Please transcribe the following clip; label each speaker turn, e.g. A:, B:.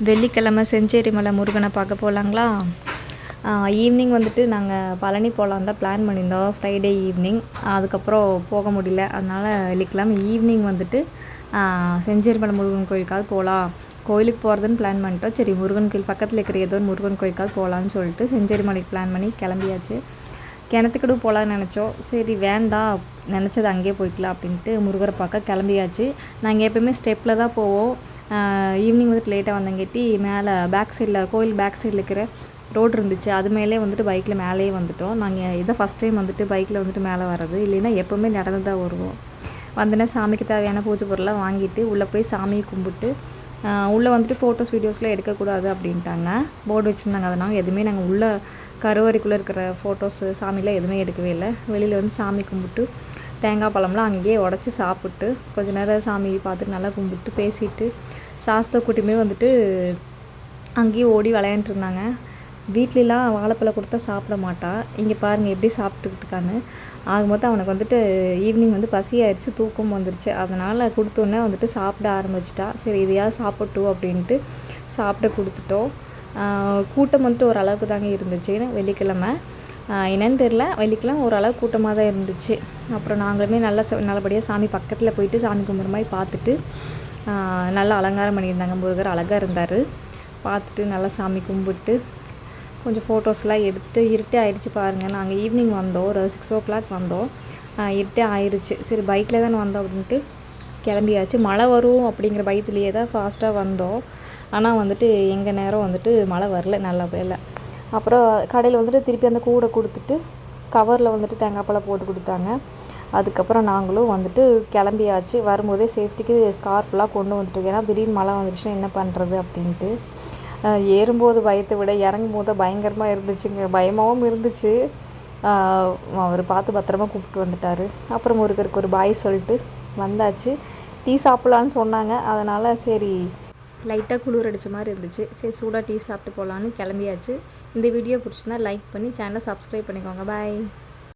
A: வெள்ளிக்கிழமை செஞ்சேரி மலை முருகனை பார்க்க போகலாங்களா? ஈவினிங் வந்துட்டு நாங்கள் பழனி போகலான் தான் பிளான் பண்ணியிருந்தோம், ஃப்ரைடே ஈவினிங். அதுக்கப்புறம் போக முடியல. அதனால் வெள்ளிக்கிழமை ஈவினிங் வந்துட்டு செஞ்சேரி மலை முருகன் கோயிலுக்காவது போகலாம். கோயிலுக்கு போகிறதுன்னு பிளான் பண்ணிட்டோம். சரி, முருகன் கோயில் பக்கத்தில் இருக்கிற ஏதோ ஒரு முருகன் கோயிலுக்காவது போகலான்னு சொல்லிட்டு செஞ்சேரி மலைக்கு பிளான் பண்ணி கிளம்பியாச்சு. கிணத்துக்கடு போகலான்னு நினச்சோம். சரி வேண்டாம், நினச்சது அங்கேயே போய்க்கலாம் அப்படின்ட்டு முருகரை பார்க்க கிளம்பியாச்சு. நாங்கள் எப்போயுமே ஸ்டெப்பில் தான் போவோம். ஈவினிங் வந்துட்டு லேட்டாக வந்தங்காட்டி மேலே பேக் சைடில், கோயில் பேக் சைடில் இருக்கிற ரோடு இருந்துச்சு, அது மேலே வந்துட்டு பைக்கில் மேலேயே வந்துவிட்டோம். நாங்கள் இதான் ஃபஸ்ட் டைம் வந்துட்டு பைக்கில் வந்துட்டு மேலே வர்றது. இல்லைன்னா எப்போவுமே நடந்து தான் வருவோம். வந்தோன்னா சாமிக்கு தேவையான பூஜை பொருளாக வாங்கிட்டு உள்ளே போய் சாமியை கும்பிட்டு உள்ளே வந்துட்டு ஃபோட்டோஸ் வீடியோஸ்லாம் எடுக்கக்கூடாது அப்படின்ட்டாங்க, போர்டு வச்சுருந்தாங்க. அதனால் எதுவுமே நாங்கள் உள்ளே கருவறைக்குள்ளே இருக்கிற ஃபோட்டோஸு சாமிலாம் எதுவுமே எடுக்கவே இல்லை. வெளியில் வந்து சாமி கும்பிட்டு தேங்காய் பழம்லாம் அங்கேயே உடச்சி சாப்பிட்டு கொஞ்சம் நேரம் சாமி பார்த்துட்டு நல்லா கும்பிட்டு பேசிட்டு சாஸ்தா குட்டியுமே வந்துட்டு அங்கேயே ஓடி விளையாண்டுட்டு இருந்தாங்க. வீட்லலாம் வாழைப்பழம் கொடுத்தா சாப்பிட மாட்டான். இங்கே பாருங்கள் எப்படி சாப்பிட்டுக்கிட்டு இருக்கான்னு. ஆகும்போது அவனுக்கு வந்துட்டு ஈவினிங் வந்து பசி ஆயிடுச்சு, தூக்கம் வந்துடுச்சு. அதனால் கொடுத்தோன்னே வந்துட்டு சாப்பிட ஆரம்பிச்சிட்டா. சரி இதையாவது சாப்பிட்டோம் அப்படின்ட்டு சாப்பிட கொடுத்துட்டோம். கூட்டம் வந்துட்டு ஓரளவுக்கு தாங்க இருந்துச்சு வெள்ளிக்கிழமை. என்னன்னு தெரில, வெள்ளிக்கிழமை ஓரளவு கூட்டமாக தான் இருந்துச்சு. அப்புறம் நாங்களுமே நல்லபடியாக சாமி பக்கத்தில் போயிட்டு சாமி கும்பிட்ற மாதிரி பார்த்துட்டு நல்லா அலங்காரம் பண்ணியிருந்தாங்க. முருகர் அழகாக இருந்தார். பார்த்துட்டு நல்லா சாமி கும்பிட்டு கொஞ்சம் ஃபோட்டோஸ்லாம் எடுத்துகிட்டு இருட்டே ஆயிடுச்சு பாருங்கள். நாங்கள் ஈவினிங் வந்தோம், ஒரு 6 o'clock வந்தோம். இருட்டே ஆயிடுச்சு. சரி பைக்கில் தானே வந்தோம் அப்படின்ட்டு கிளம்பியாச்சு. மழை வரும் அப்படிங்கிற பயத்துலேயே தான் ஃபாஸ்ட்டாக வந்தோம். ஆனால் வந்துட்டு எங்கள் நேரம் வந்துட்டு மழை வரல, நல்லா இல்லை. அப்புறம் கடையில் வந்துட்டு திருப்பி அந்த கூடை கொடுத்துட்டு கவரில் வந்துட்டு தேங்காய் பழம் போட்டு கொடுத்தாங்க. அதுக்கப்புறம் நாங்களும் வந்துட்டு கிளம்பியாச்சு. வரும்போதே சேஃப்டிக்கு ஸ்கார்ஃபெலாம் கொண்டு வந்துட்டோம். ஏன்னா திடீர்னு மழை வந்துருச்சுன்னா என்ன பண்ணுறது அப்படின்ட்டு. ஏறும்போது பயத்தை விட இறங்கும்போது பயங்கரமாக இருந்துச்சுங்க. பயமாகவும் இருந்துச்சு. அவர் பார்த்து பத்திரமா கூப்பிட்டு வந்துட்டார். அப்புறம் முருகருக்கு ஒரு பாய் சொல்லிட்டு வந்தாச்சு. டீ சாப்பிட்லான்னு சொன்னாங்க. அதனால் சரி லைட்டாக குளிர் அடித்த மாதிரி இருந்துச்சு. சரி சூடாக டீ சாப்பிட்டு போகலான்னு கிளம்பியாச்சு. இந்த வீடியோ பிடிச்சிருந்தா லைக் பண்ணி சேனலை சப்ஸ்கிரைப் பண்ணிக்கோங்க. பாய்.